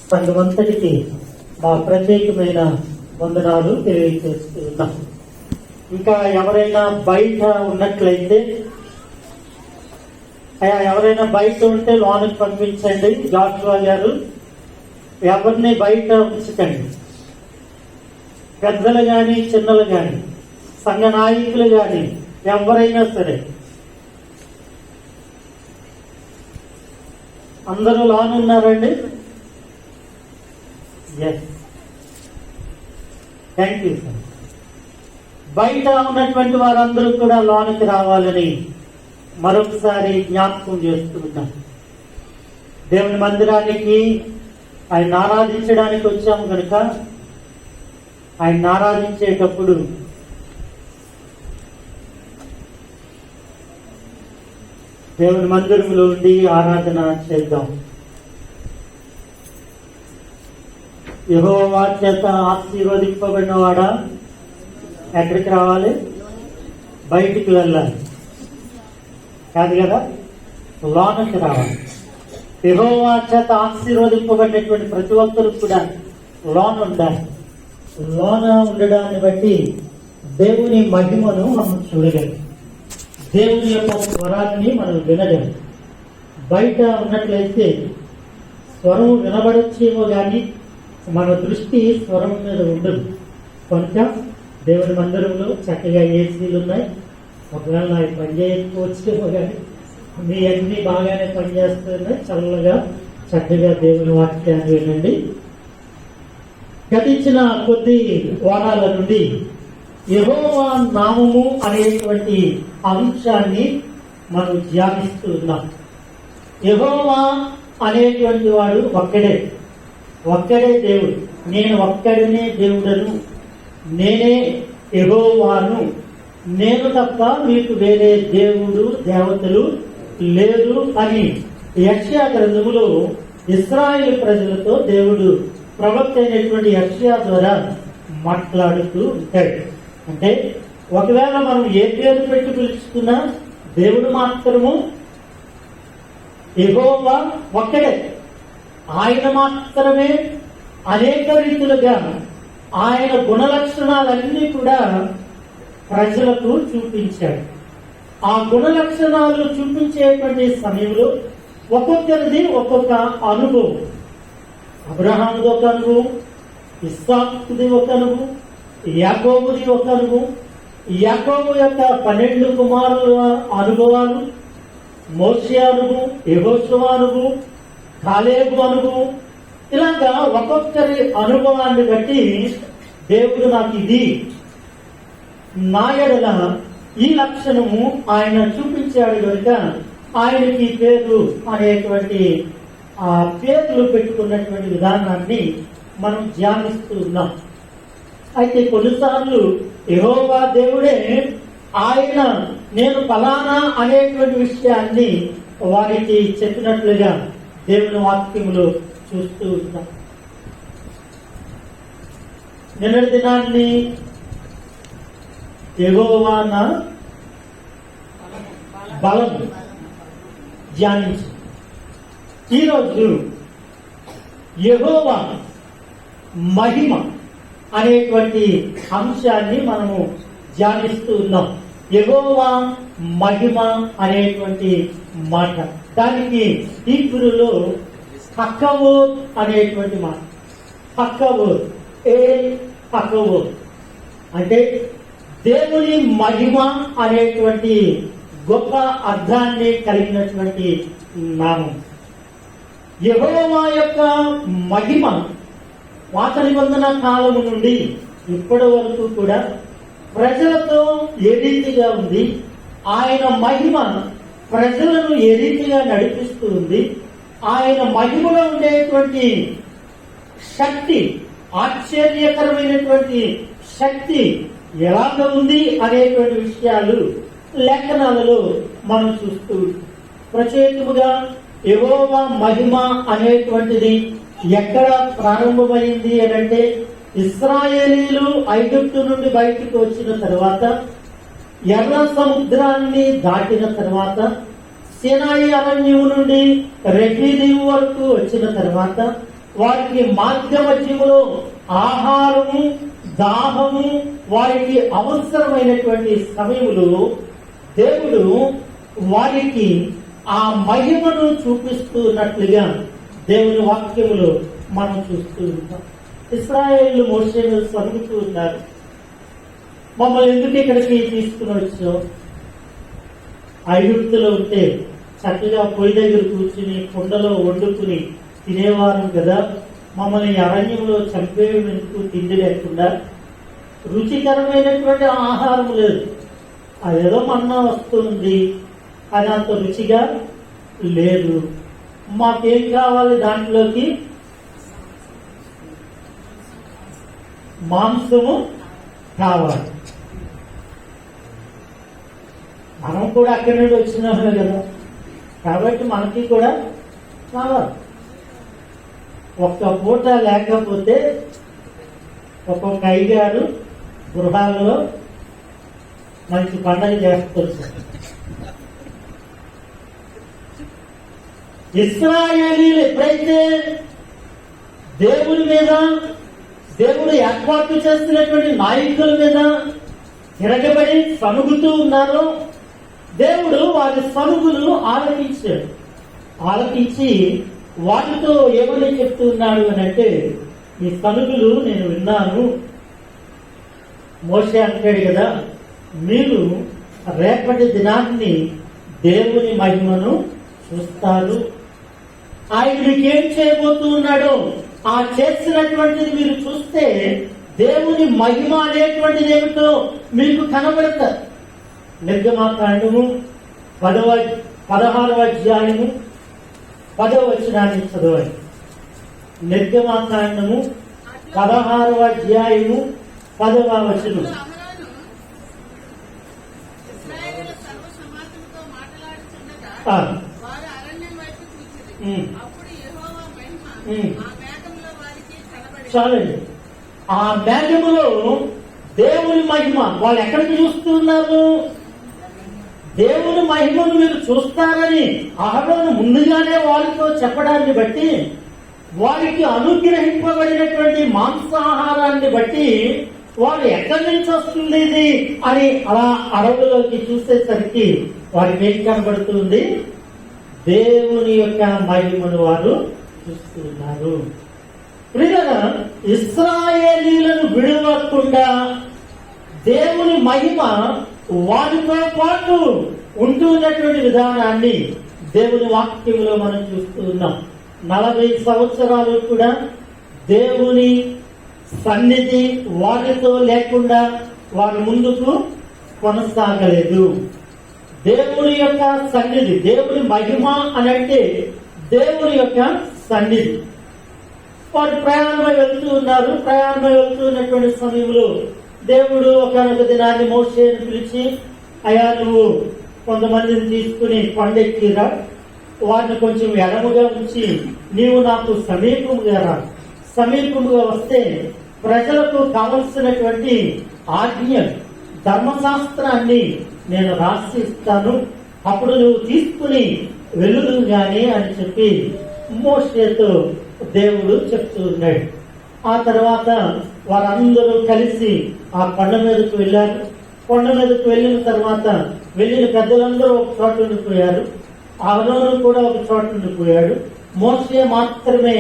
సంఘమంతటికి మా ప్రత్యేకమైన వందనాలు తెలియజేస్తూ ఉన్నాం. ఇంకా ఎవరైనా బయట ఉన్నట్లయితే ఎవరైనా బయట ఉంటే లోనికి పంపించండి. జాషువా గారు, ఎవరిని బయట ఉంచకండి. పెద్దలు కానీ చిన్నలు కానీ సంఘ నాయకులు కానీ ఎవరైనా సరే అందరూ లోనున్నారండి. Yes, thank you sir. బయట ఉన్నటువంటి వారందరూ కూడా లోనికి రావాలని మరొకసారి జ్ఞాపకం చేస్తున్నాం. దేవుని మందిరానికి ఆయన ఆరాధించడానికి వచ్చాము కనుక ఆయన ఆరాధించేటప్పుడు దేవుని మందిరంలో ఉండి ఆరాధన చేద్దాం. యెహోవా చేత ఆశీర్వదింపబడిన వాడా ఎక్కడికి రావాలి? బయటికి వెళ్ళాలి కాదు కదా, లోనకి రావాలి. యెహోవా చేత ఆశీర్వదింపబడినటువంటి ప్రతి ఒక్కరు కూడా లోన ఉండాలి. లోన ఉండడాన్ని బట్టి దేవుని మహిమను మనం చూడగలం, దేవుని యొక్క స్వరాన్ని మనం వినగలం. బయట ఉన్నట్లయితే స్వరం వినబడొచ్చేమో కానీ మన దృష్టి స్వరం మీద ఉండదు. కనుక దేవుని మందిరంలో చక్కగా ఏసీలు ఉన్నాయి. ఒకవేళ అవి పనిచేయకపోవచ్చేమో కానీ మీ అన్ని బాగానే పనిచేస్తున్నాయి. చల్లగా చక్కగా దేవుని వాక్యాన్ని వినండి. గతించిన కొద్ది వారాల నుండి యెహోవా నామము అనేటువంటి అంశాన్ని మనం ధ్యానిస్తూ ఉన్నాం. యెహోవా అనేటువంటి వాడు ఒక్కడే దేవుడు. నేను ఒక్కడినే దేవుడను, నేనే యెహోవాను, నేను తప్ప మీకు వేరే దేవుడు దేవతలు లేరు అని యెషయా గ్రంథములో ఇశ్రాయేలు ప్రజలతో దేవుడు ప్రవక్త అయినటువంటి యెషయా ద్వారా మాట్లాడుతూ ఉంటాడు. అంటే ఒకవేళ మనం ఏ పేరు పెట్టి పిలుచుకున్నా దేవుడు మాత్రము యెహోవా ఒక్కడే. ఆయన మాత్రమే అనేక రీతులుగా ఆయన గుణలక్షణాలన్నీ కూడా ప్రజలకు చూపించాడు. ఆ గుణలక్షణాలు చూపించేటువంటి సమయంలో ఒక్కొక్కరిది ఒక్కొక్క అనుభవం. అబ్రహాముది ఒక అనుభవం, ఇస్సాకుది ఒక అనుభవం, యాకోబుది ఒక అనుభవం, యాకోబు యొక్క 12 కుమారుల అనుభవాలు, మోషే అనుభవం, యెహోషువ అనుభవం, కాలేబు అనుభవం, ఇలాగా ఒక్కొక్కరి అనుభవాన్ని బట్టి దేవుడు నాకు ఇది, నా యెడల ఈ లక్షణము ఆయన చూపించాడు కనుక ఆయనకి పేరు అనేటువంటి ఆ పేర్లు పెట్టుకున్నటువంటి విధానాన్ని మనం ధ్యానిస్తూ ఉన్నాం. అయితే కొన్నిసార్లు యెహోవా దేవుడే ఆయన నేను ఫలానా అనేటువంటి విషయాన్ని వారికి చెప్పినట్లుగా దేవుని వాక్యములో చూస్తూ ఉంటాం. నిన్నటి దినాన్ని యెహోవా నా బలం ధ్యానించి, ఈరోజు యెహోవా మహిమ అనేటువంటి అంశాన్ని మనము ధ్యానిస్తూ ఉన్నాం. యెహోవా మహిమ అనేటువంటి మాట, దానికి హీబ్రూలో హక్కవోత్ అనేటువంటి మాట. హక్కవోత్, హక్కవోత్ అంటే దేవుని మహిమ అనేటువంటి గొప్ప అర్థాన్ని కలిగినటువంటి నామం. యెహోవా యొక్క మహిమ పాత నిబంధన కాలము నుండి ఇప్పటి వరకు కూడా ప్రజలతో ఏ రీతిగా ఉంది, ఆయన మహిమ ప్రజలను ఏ రీతిగా నడిపిస్తూ ఉంది, ఆయన మహిమలో ఉండేటువంటి శక్తి, ఆశ్చర్యకరమైనటువంటి శక్తి ఎలాగ ఉంది అనేటువంటి విషయాలు లేఖనాలలో మనం చూస్తూ, ప్రత్యేకముగా యెహోవా మహిమ అనేటువంటిది ఎక్కడ ప్రారంభమైంది అనంటే ఇశ్రాయేలీలు ఐగుప్తు నుండి బయటికి వచ్చిన తర్వాత, ఎర్ర సముద్రాన్ని దాటిన తర్వాత, సినాయి అరణ్యం నుండి రెఫీదీము వరకు వచ్చిన తర్వాత వారికి మార్గ మధ్యములో ఆహారము, దాహము వారికి అవసరమైనటువంటి సమయములు దేవుడు వారికి ఆ మహిమను చూపిస్తున్నట్లుగా దేవుని వాక్యములో మనం చూస్తూ ఉంటాం. ఇశ్రాయేలు మోషే మీద సరుగుతూ ఉన్నారు, మమ్మల్ని ఎందుకు ఇక్కడికి తీసుకుని వచ్చావు? ఐగుప్తులో ఉంటే చక్కగా పొయ్యి దగ్గర కూర్చుని కుండలో వండుకుని తినేవారం కదా, మమ్మల్ని అరణ్యంలో చంపేయడం ఎందుకు? తిండి లేకుండా రుచికరమైనటువంటి ఆహారం లేదు, అదేదో మన్నా వస్తుంది, అది అంత రుచిగా లేదు. మాకేం కావాలి? దాంట్లోకి మాంసము కావాలి. మనం కూడా అక్కడి నుండి వచ్చినామే కదా, కాబట్టి మనకి కూడా కావాలి. ఒక్క పూట లేకపోతే ఒక్కొక్క అయ్యగారు గృహాల్లో మంచి పండగ చేస్తారు. ఇశ్రాయేలీయులు ఎప్పుడైతే దేవుని మీద, దేవుడు ఏర్పాటు చేస్తున్నటువంటి నాయకుల మీద తిరగబడి సనుగుతూ ఉన్నారో దేవుడు వారి సనుగులు ఆలకించాడు. ఆలకించి వాటితో ఏమని చెప్తున్నాడు అని అంటే, ఈ సనుగులు నేను విన్నాను. మోషే అంటాడు కదా, మీరు రేపటి దినాన్ని దేవుని మహిమను చూస్తారు. ఆయన మీకేం చేయబోతూ ఉన్నాడో ఆ చేసినటువంటిది మీరు చూస్తే దేవుని మహిమ అనేటువంటిది ఏమిటో మీకు కనబడతారు. నిర్గమాకాండము 16వ అధ్యాయము 10వ వచనాన్ని చదవండి. నిర్గమాకాండము 16వ అధ్యాయము 10వ వచనం. చాలండి. ఆ మేఘములో దేవుని మహిమ వాళ్ళు ఎక్కడికి చూస్తున్నారు? దేవుని మహిమను మీరు చూస్తారని అహరోను ముందుగానే వారితో చెప్పడాన్ని బట్టి, వారికి అనుగ్రహింపబడినటువంటి మాంసాహారాన్ని బట్టి వారు ఎక్కడి నుంచి వస్తుంది ఇది అని అలా అడవులోకి చూసేసరికి వారికి ఏం కనబడుతుంది? దేవుని యొక్క మహిమను వారు చూస్తున్నారు. ప్రియులారా, ఇశ్రాయేలీయులను విడవకుండా దేవుని మహిమ వారితో పాటు ఉంటున్నటువంటి విధానాన్ని దేవుని వాక్యంలో మనం చూస్తూ ఉన్నాం. 40 సంవత్సరాలు కూడా దేవుని సన్నిధి వారితో లేకుండా వారి ముందుకు కొనసాగలేదు. దేవుని యొక్క సన్నిధి, దేవుని మహిమ అనంటే దేవుని యొక్క సన్నిధి. వారు ప్రయాణమై వెళ్తూ ఉన్నారు. ప్రయాణమై వెళ్తున్నటువంటి సమయంలో దేవుడు ఒకనొక దినాన్ని మోషేని పిలిచి, అయ్యా నువ్వు కొంతమందిని తీసుకుని కొండెక్కిరా, వారిని కొంచెం ఎడముగా ఉంచి నీవు నాకు సమీపముగా రా. సమీపముగా వస్తే ప్రజలకు కావలసినటువంటి ఆజ్ఞ, ధర్మశాస్త్రాన్ని నేను రాసి ఇస్తాను, అప్పుడు నువ్వు తీసుకుని వెళ్ళు గాని అని చెప్పి మోషేతో దేవుడు చెప్తూ ఉన్నాడు. ఆ తర్వాత వారందరూ కలిసి ఆ కొండ మీదకు వెళ్ళారు. కొండ మీదకు వెళ్ళిన తర్వాత వెళ్ళిన పెద్దలందరూ ఒక చోట ఉండిపోయారు. అహరోను కూడా ఒక చోట ఉండిపోయాడు. మోషే మాత్రమే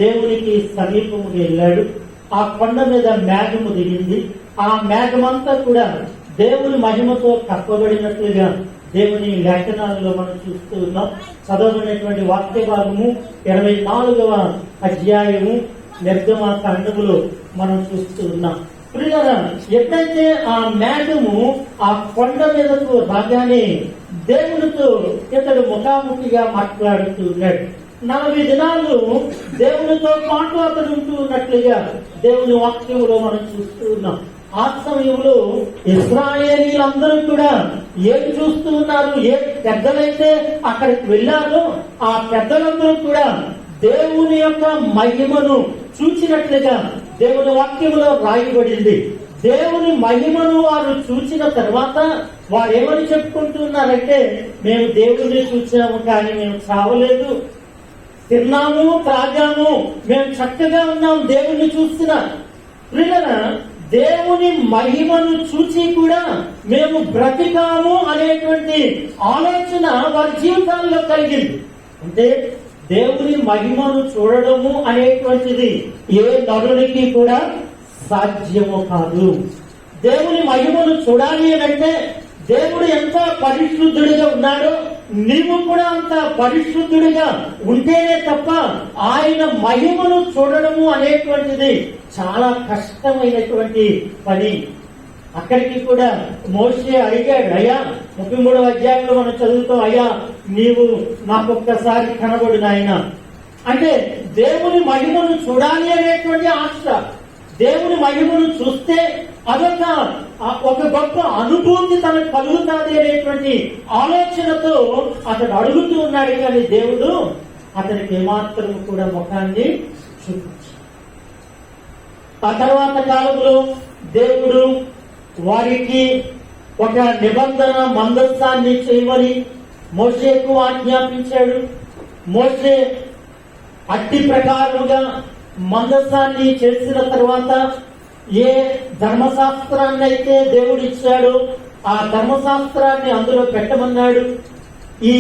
దేవునికి సమీపముగా వెళ్ళాడు. ఆ కొండ మీద మేఘము దిగింది. ఆ మేఘమంతా కూడా దేవుని మహిమతో కప్పబడినట్లుగా దేవుని లేఖనాలలో మనం చూస్తూ ఉన్నాం. చదవబడినటువంటి వాక్య భాగము 24వ అధ్యాయము నిర్గమాకాండములో మనం చూస్తూ ఉన్నాం. ప్రియులారా, ఎప్పుడైతే ఆ మేఘము ఆ కొండ మీదకు రాగానే దేవునితో ఇతడు ముఖాముఖిగా మాట్లాడుతూ ఉన్నాడు. 40 దినాలు దేవునితో పాటు అతడు ఉంటూ ఉన్నట్లుగా దేవుని వాక్యంలో మనం చూస్తూ ఉన్నాం. ఆ సమయంలో ఇశ్రాయేలీలందరూ కూడా ఏం చూస్తూ ఉన్నారు? ఏ పెద్దలైతే అక్కడికి వెళ్ళారో ఆ పెద్దలందరూ కూడా దేవుని యొక్క మహిమను చూచినట్లుగా దేవుని వాక్యంలో రాయబడింది. దేవుని మహిమను వారు చూసిన తర్వాత వారు ఏమని చెప్పుకుంటున్నారంటే, మేము దేవుణ్ణి చూసాము కానీ మేము చావలేదు, తిన్నాము త్రాగాము, మేము చక్కగా ఉన్నాం దేవుణ్ణి చూస్తున్నా. ప్రియులారా, దేవుని మహిమను చూసి కూడా మేము బ్రతికాము అనేటువంటి ఆలోచన వారి జీవితాల్లో కలిగింది. అంటే దేవుని మహిమను చూడడము అనేటువంటిది ఏ నరునికి కూడా సాధ్యము కాదు. దేవుని మహిమను చూడాలి అంటే దేవుడు ఎంత పరిశుద్ధుడిగా ఉన్నాడో నీవు కూడా అంత పరిశుద్ధుడిగా ఉంటేనే తప్ప ఆయన మహిమను చూడడము అనేటువంటిది చాలా కష్టమైనటువంటి పని. అక్కడికి కూడా మోషే అడిగాడు, అయ్యా 33వ అధ్యాయంలో మనం చదువుతాం, అయ్యా నీవు నాకొక్కసారి కనబడు నాయన. అంటే దేవుని మహిమను చూడాలి అనేటువంటి ఆశ, దేవుని మహిమను చూస్తే అదొక గొప్ప అనుభూతి తనకు కలుగుతుంది అనేటువంటి ఆలోచనతో అతడు అడుగుతూ ఉన్నాడు. కానీ దేవుడు అతనికి ఏమాత్రం కూడా ముఖాన్ని చూపించాడు. ఆ తర్వాత కాలంలో దేవుడు వారికి ఒక నిబంధన మందస్సాన్ని చేయమని మోషేకు ఆజ్ఞాపించాడు. మోషే అట్టి ప్రకారముగా మందస్సాన్ని చేసిన తర్వాత ఏ ధర్మశాస్త్రాన్ని అయితే దేవుడు ఇచ్చాడో ఆ ధర్మశాస్త్రాన్ని అందులో పెట్టమన్నాడు. ఈ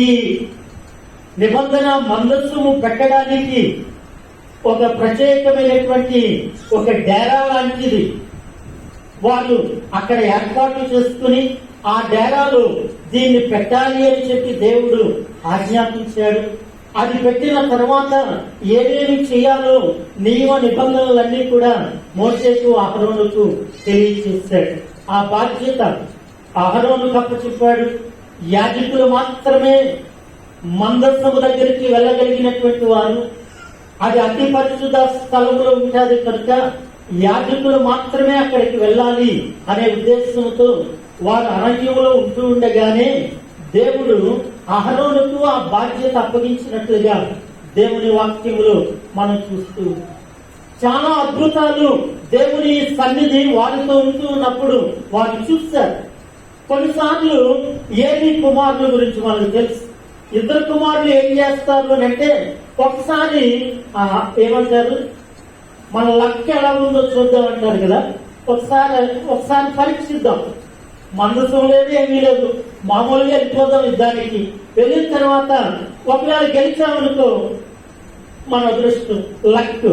నిబంధన మందస్సును పెట్టడానికి ఒక ప్రత్యేకమైనటువంటి ఒక డేరా లాంటిది వాళ్ళు అక్కడ ఏర్పాట్లు చేసుకుని ఆ డేరాలో దీన్ని పెట్టాలి అని చెప్పి దేవుడు ఆజ్ఞాపించాడు. అది పెట్టిన తర్వాత ఏమేమి చేయాలో నియమ నిబంధనలన్నీ కూడా మోషేకు అహరోనుకు తెలియజేశాడు. ఆ బాధ్యత అహరోనుకు అప్పచెప్పాడు. యాజకులు మాత్రమే మందస్సము దగ్గరికి వెళ్ళగలిగినటువంటి వారు. అది అతి పరిశుద్ధ స్థలములో ఉంటుంది కనుక యాజకులు మాత్రమే అక్కడికి వెళ్ళాలి అనే ఉద్దేశంతో వారు అరణ్యంలో ఉంటూ ఉండగానే దేవుడు అహరోనుకు ఆ బాధ్యత అప్పగించినట్లుగా దేవుని వాక్యములో మనం చూస్తూ చాలా అద్భుతాలు దేవుని సన్నిధి వారితో ఉంటూ ఉన్నప్పుడు వారు చూస్తారు. కొన్నిసార్లు ఏలి కుమారుల గురించి మనకు తెలుసు. ఇద్దరు కుమారులు ఏం చేస్తారు అని అంటే, ఒకసారి ఏమంటారు, మన లక్ ఎలా ఉందో చూద్దాం అంటారు కదా, ఒకసారి పరీక్షిద్దాం. మందసం లేదు, ఏమీ లేదు, మామూలుగా వెళ్ళిపోదాం యుద్ధానికి. వెళ్ళిన తర్వాత ఒకవేళ గెలిచామనుకో మన అదృష్టం, లక్.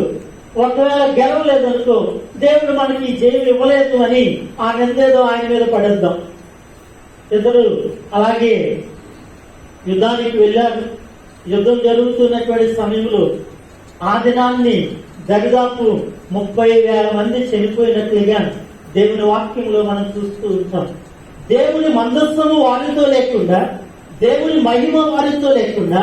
ఒకవేళ గెలవలేదనుకో దేవుడు మనకి జయం ఇవ్వలేదు అని ఆ నిందేదో ఆయన మీద పడేద్దాం. ఇద్దరు అలాగే యుద్ధానికి వెళ్ళారు. యుద్ధం జరుగుతున్నటువంటి సమయంలో ఆ దినాన్ని దరిదాపు 30,000 మంది చనిపోయినట్లుగా దేవుని వాక్యంలో మనం చూస్తూ ఉంటాం. దేవుని మందస్సము వారితో లేకుండా, దేవుని మహిమ వారితో లేకుండా,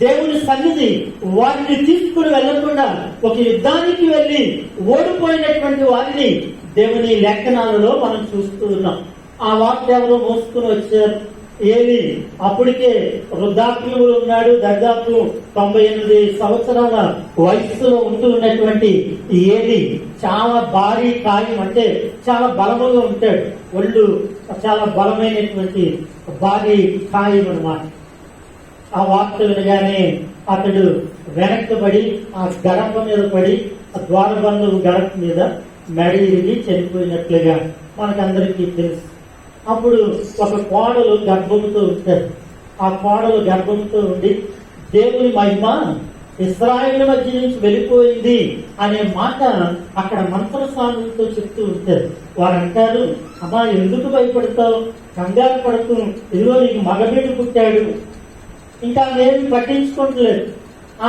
దేవుని సన్నిధి వారిని తీసుకుని వెళ్లకుండా ఒక యుద్ధానికి వెళ్లి ఓడిపోయినటువంటి వారిని దేవుని లేఖనాలలో మనం చూస్తూ ఉన్నాం. ఆ వార్త ఎవరో మోసుకుని వచ్చారు. ఏలి అప్పటికే వృద్ధాప్యంలో ఉన్నాడు. దాదాపు 98 సంవత్సరాల వయస్సులో ఉంటూ ఉన్నటువంటి ఏలి చాలా భారీ కాయం, అంటే చాలా బలముగా ఉంటాడు. ఒళ్ళు చాలా బలమైనటువంటి భారీ కాయం అన్నమాట. ఆ వార్త వినగానే అతడు వెనక్కబడి ఆ గడప మీద పడి, ఆ ద్వారబంధువు గడప మీద మెడ ఇరిగి చనిపోయినట్లుగా మనకందరికీ తెలుసు. అప్పుడు ఒక కోడలు గర్భంతో ఉంటారు. ఆ కోడలు గర్భంతో ఉండి దేవుని మహిమ ఇశ్రాయేలు మధ్య నుంచి వెళ్ళిపోయింది అనే మాట అక్కడ మంత్రస్వాములతో చెప్తూ ఉంటారు. వారు అంటారు, అమ్మా ఎందుకు భయపడతావు, కంగారు పడుతూ, ఇదిగో నీకు మగబిడ్డ పుట్టాడు. ఇంకా ఏమి పట్టించుకోవట్లేదు.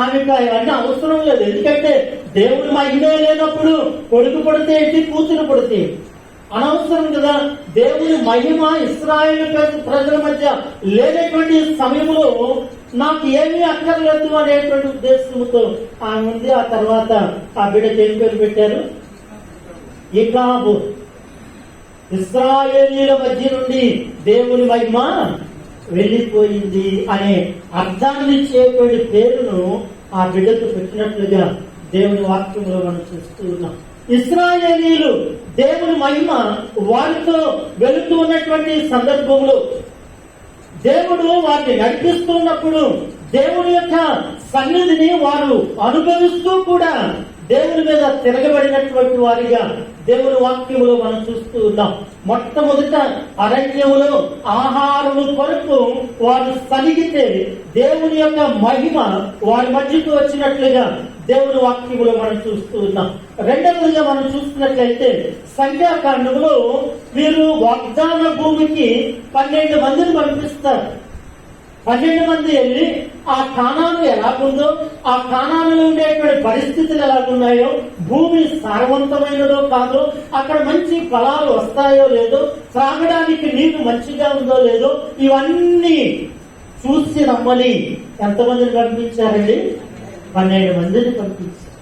ఆమెకు అవన్నీ అవసరం లేదు. ఎందుకంటే దేవుని మహిమే లేనప్పుడు కొడుకు పడితే ఏంటి, కూతురు పడితే అనవసరం కదా. దేవుని మహిమ ఇశ్రాయేలు ప్రజల మధ్య లేనటువంటి సమయంలో నాకు ఏమీ అక్కర్లేదు అనేటువంటి ఉద్దేశంతో ఆమె ఉంది. ఆ తర్వాత ఆ బిడ్డకి ఏం పేరు పెట్టారు, ఇకాబు. ఇశ్రాయేలీల మధ్య నుండి దేవుని మహిమ వెళ్ళిపోయింది అనే అర్థాన్ని ఇచ్చేటువంటి పేరును ఆ బిడ్డకు పెట్టినట్లుగా దేవుని వాక్యంలో మనం చూస్తూ ఉన్నాం. ఇశ్రాయేలీయులు దేవుని మహిమ వారితో వెళుతూ ఉన్నటువంటి సందర్భంలో దేవుడు వారిని నడిపిస్తున్నప్పుడు దేవుని యొక్క సన్నిధిని వారు అనుభవిస్తూ కూడా దేవుని మీద తిరగబడినటువంటి వారిగా దేవుని వాక్యములో మనం చూస్తూ ఉన్నాం. మొట్టమొదట అరణ్యములో ఆహారము కొరకు వారు సలిగితే దేవుని యొక్క మహిమ వారి మధ్యకు వచ్చినట్లుగా దేవుని వాక్యములో మనం చూస్తూ ఉన్నాం. రెండవదిగా మనం చూస్తున్నట్లయితే సంఖ్యాకాండంలో వీరు వాగ్దాన భూమికి 12 మందిని పంపిస్తారు. 12 మంది వెళ్ళి ఆ కానాను ఎలాగుందో, ఆ కానానులో ఉండేటువంటి పరిస్థితులు ఎలాగున్నాయో, భూమి సారవంతమైనదో కాదో, అక్కడ మంచి ఫలాలు వస్తాయో లేదో, త్రాగడానికి నీరు మంచిగా ఉందో లేదో, ఇవన్నీ చూసి రమ్మని ఎంతమందిని పంపించారండి? 12 మందిని పంపించారు.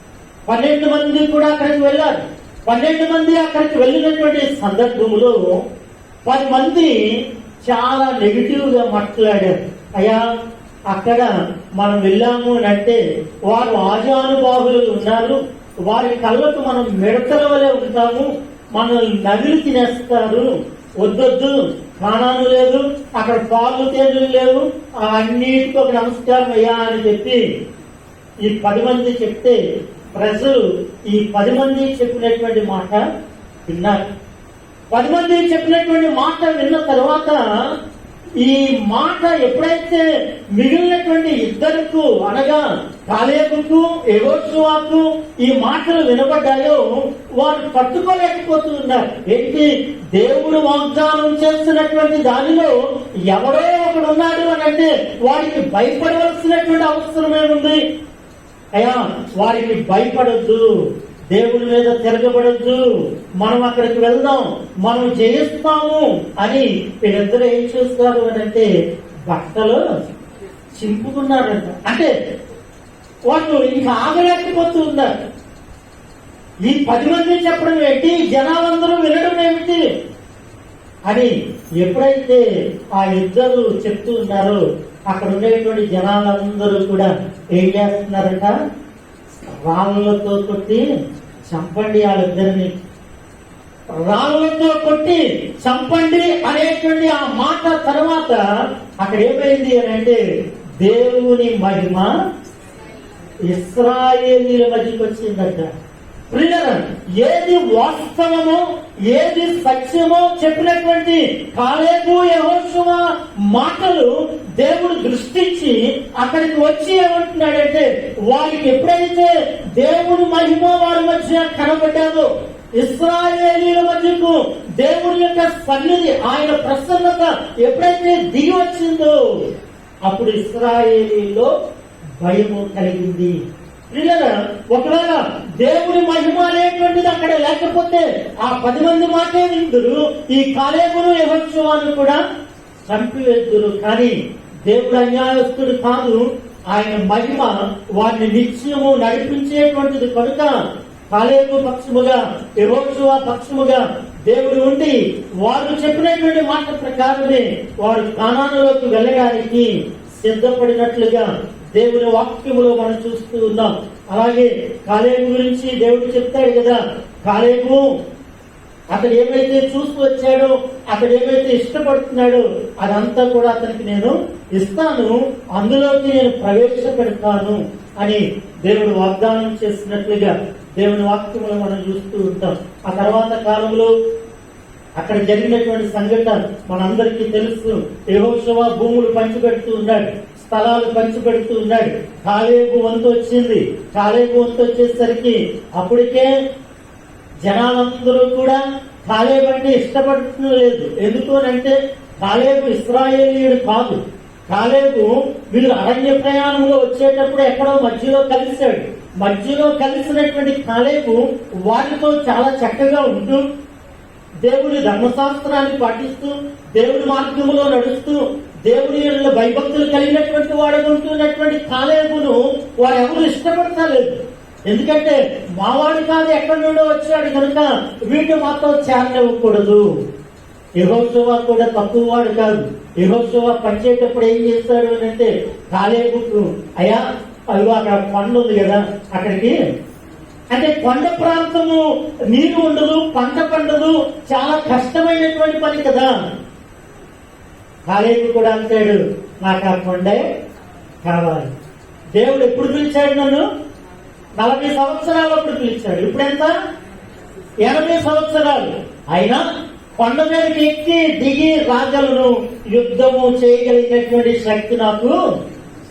12 మంది కూడా అక్కడికి వెళ్ళారు. 12 మంది అక్కడికి వెళ్ళినటువంటి సందర్భంలో 10 మంది చాలా నెగిటివ్ గా మాట్లాడారు. అయ్యా, అక్కడ మనం వెళ్ళాము అని అంటే వారు ఆజానుబాహులు ఉన్నారు, వారి కళ్ళకు మనం మిడతల వలె ఉంటాము, మనల్ని నవిలి తినేస్తారు, వద్దొద్దు, కానాను లేదు, అక్కడ పాలు తేనెలు లేవు, అన్నిటికీ ఒక నమస్కారం అయ్యా అని చెప్పి ఈ 10 మంది చెప్తే ప్రజలు ఈ 10 మంది చెప్పినటువంటి మాట విన్నారు. 10 మంది చెప్పినటువంటి మాట విన్న తర్వాత ఈ మాట ఎప్పుడైతే మిగిలినటువంటి ఇద్దరుకు అనగా కాలేబుకు యెహోషువకు ఈ మాటలు వినబడ్డాయో వారు తట్టుకోలేకపోతున్నారు. ఏంటి, దేవుడు వాగ్దానం చేస్తున్నటువంటి దానిలో ఎవరో ఒకడు ఉన్నాడు అని అంటే వారికి భయపడవలసినటువంటి అవసరమే ఉంది. అయ్యా, వారికి భయపడొద్దు, దేవుడి మీద తిరగబడద్దు, మనం అక్కడికి వెళ్దాం, మనం జయిస్తాము అని వీళ్ళిద్దరూ ఏం చేస్తారు అని అంటే బట్టలు చింపుకున్నారంట. అంటే వాళ్ళు ఇంకా ఆగలేకపోతూ ఉన్నారు. ఈ 10 మంది చెప్పడం ఏంటి, జనాలందరూ వినడం ఏమిటి అని ఎప్పుడైతే ఆ ఇద్దరు చెప్తూ ఉన్నారో అక్కడ ఉండేటువంటి జనాలందరూ కూడా ఏం చేస్తున్నారంట, రాళ్లతో కొట్టి చంపండి, వాళ్ళిద్దరిని రాళ్లతో కొట్టి చంపండి అనేటువంటి ఆ మాట తర్వాత అక్కడ ఏమైంది అని అంటే దేవుని మహిమ ఇశ్రాయేలీయుల మధ్యకి వచ్చిందట. ఏది వాస్తవమో ఏది సత్యమో చెప్పినటువంటి కాలేబు యెహోషువ మాటలు దేవుడు దృష్టించి అక్కడికి వచ్చి ఏమంటున్నాడంటే వారికి ఎప్పుడైతే దేవుని మహిమ వారి మధ్య కనబడ్డాదో, ఇశ్రాయేలీయుల మధ్యకు దేవుని యొక్క సన్నిధి, ఆయన ప్రసన్నత ఎప్పుడైతే దిగి వచ్చిందో అప్పుడు ఇశ్రాయేలీలో భయము కలిగింది. ఒకవేళ దేవుని మహిమ అనేటువంటిది అక్కడ లేకపోతే ఆ 10 మంది మాటే విందురు, ఈ కాలేబును యెహోషువను కూడా చంపివేద్దురు. కానీ దేవుడు అన్యాయస్తుడు కాదు, ఆయన మహిమ వారిని నిత్యము నడిపించేటువంటిది కనుక కాలేబు పక్షముగా యెహోషువ పక్షముగా దేవుడు ఉండి వారు చెప్పినటువంటి మాట ప్రకారమే వారు కానానులోకి వెళ్ళడానికి సిద్ధపడినట్లుగా దేవుని వాక్యములో మనం చూస్తూ ఉన్నాం. అలాగే కాలేబు గురించి దేవుడు చెప్తాడు కదా, కాలేబు అతడు ఏమైతే చూస్తూ వచ్చాడో, అతడు ఏమైతే ఇష్టపడుతున్నాడో అదంతా కూడా అతనికి నేను ఇస్తాను, అందులోకి నేను ప్రవేశపెడతాను అని దేవుడు వాగ్దానం చేసినట్లుగా దేవుని వాక్యములో మనం చూస్తూ ఉంటాం. ఆ తర్వాత కాలంలో అక్కడ జరిగినటువంటి సంఘటన మనందరికీ తెలుసు. యెహోషువ భూములు పంచిపెడుతూ ఉన్నాడు, స్థలాలు పంచిపెడుతూ ఉన్నాడు. కాలేబు వంతు వచ్చింది. కాలేబు వంతు వచ్చేసరికి అప్పటికే జనాలందరూ కూడా కాలేబు అంటే ఇష్టపడటం లేదు. ఎందుకు అంటే కాలేబు ఇశ్రాయేలీయుడు కాదు. కాలేబు వీళ్ళు అరణ్య ప్రయాణంలో వచ్చేటప్పుడు ఎక్కడో మధ్యలో కలిశాడు. మధ్యలో కలిసినటువంటి కాలేబు వారితో చాలా చక్కగా ఉంటూ దేవుని ధర్మశాస్త్రాన్ని పాటిస్తూ దేవుడి మార్గంలో నడుస్తూ దేవుని భయభక్తులు కలిగినటువంటి వాడు ఉంటున్నటువంటి కాలేబును వారెవరు ఇష్టపడతలేదు. ఎందుకంటే మావాడు కాదు, ఎక్కడి నుండో వచ్చాడు కనుక వీటి మాత్రం చేరనివ్వకూడదు. యెహోషువ కూడా తక్కువ వాడు కాదు. యెహోషువ పనిచేటప్పుడు ఏం చేస్తాడు అని అంటే కాలేబుకు, అయ్యా అదిగో అక్కడ కొండ ఉంది కదా, అక్కడికి అంటే కొండ ప్రాంతము నీరు ఉండదు, పంట పండదు, చాలా కష్టమైనటువంటి పని కదా. కాలేజీ కూడా అంటాడు, నాకు ఆ కొండే కావాలి. దేవుడు ఎప్పుడు పిలిచాడు నన్ను? 40 సంవత్సరాలప్పుడు పిలిచాడు. ఇప్పుడు ఎంత? 80 సంవత్సరాలు. అయినా కొండ మీదకి ఎక్కి దిగి రాగలను, యుద్ధము చేయగలిగినటువంటి శక్తి నాకు.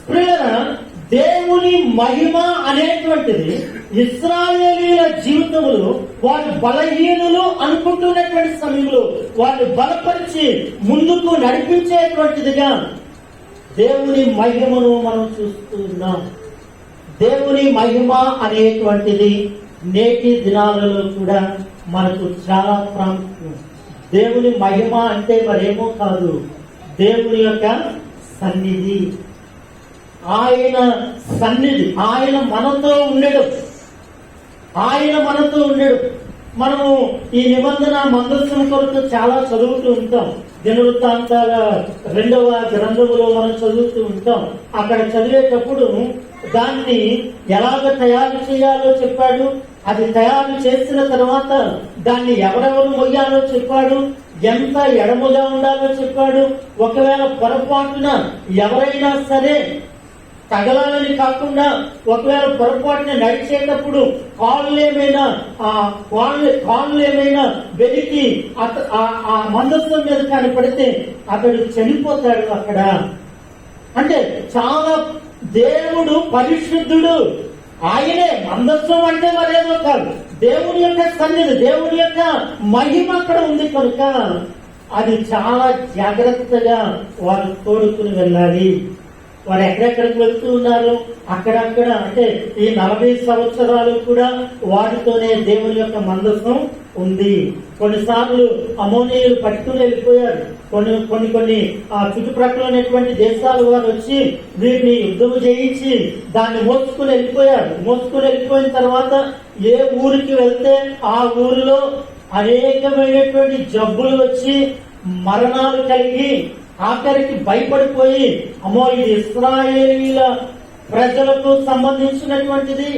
ప్రియులారా, దేవుని మహిమ అనేటువంటిది ఇశ్రాయేలీయుల జీవితంలో వారు బలహీనులు అనుకుంటున్నటువంటి సమయంలో వారిని బలపరిచి ముందుకు నడిపించేటువంటిదిగా దేవుని మహిమను మనం చూస్తున్నాం. దేవుని మహిమ అనేటువంటిది నేటి దినాలలో కూడా మనకు చాలా ప్రాముఖ్యం. దేవుని మహిమ అంటే మరేమో కాదు, దేవుని యొక్క సన్నిధి. ఆయన సన్నిధి, ఆయన మనతో ఉండడు, ఆయన మనతో ఉండడు. మనము ఈ నిబంధన మందస్సం కొరకు చాలా చదువుతూ ఉంటాం. దినవృత్తాంతాల 2వ గ్రంథములో మనం చదువుతూ ఉంటాం. అక్కడ చదివేటప్పుడు దాన్ని ఎలాగ తయారు చేయాలో చెప్పాడు. అది తయారు చేసిన తర్వాత దాన్ని ఎవరెవరు మొయ్యాలో చెప్పాడు. ఎంత ఎడముగా ఉండాలో చెప్పాడు. ఒకవేళ పొరపాటున ఎవరైనా సరే తగలాలని కాకుండా ఒకవేళ పొరపాటున నడిచేటప్పుడు కాళ్ళు ఏమైనా వెలికి ఆ మందస్సం మీద కానీ పడితే అతడు చనిపోతాడు అక్కడ. అంటే చాలా దేవుడు పరిశుద్ధుడు. ఆయనే మందస్సం అంటే మరేదో కాదు, దేవుని యొక్క సన్నిధి, దేవుని యొక్క మహిమ అక్కడ ఉంది కనుక అది చాలా జాగ్రత్తగా వారు తోడుకుని వెళ్ళాలి. వారు ఎక్కడెక్కడికి వెళ్తూ ఉన్నారు, అక్కడక్కడ అంటే ఈ 40 సంవత్సరాలు కూడా వాటితోనే దేవుని యొక్క మందస్సం ఉంది. కొన్నిసార్లు అమోనీయులు పట్టుకుని వెళ్ళిపోయారు. కొన్ని ఆ చుట్టుప్రక్కల ఉన్నటువంటి దేశాల వారు వచ్చి వీటిని యుద్ధము చేయించి దాన్ని మోసుకుని వెళ్ళిపోయారు. మోసుకుని వెళ్ళిపోయిన తర్వాత ఏ ఊరికి వెళ్తే ఆ ఊరిలో అనేకమైనటువంటి జబ్బులు వచ్చి మరణాలు కలిగి ఆఖరికి భయపడిపోయి, అమ్మో ఇది ఇశ్రాయేలీయుల ప్రజలకు సంబంధించినటువంటిది,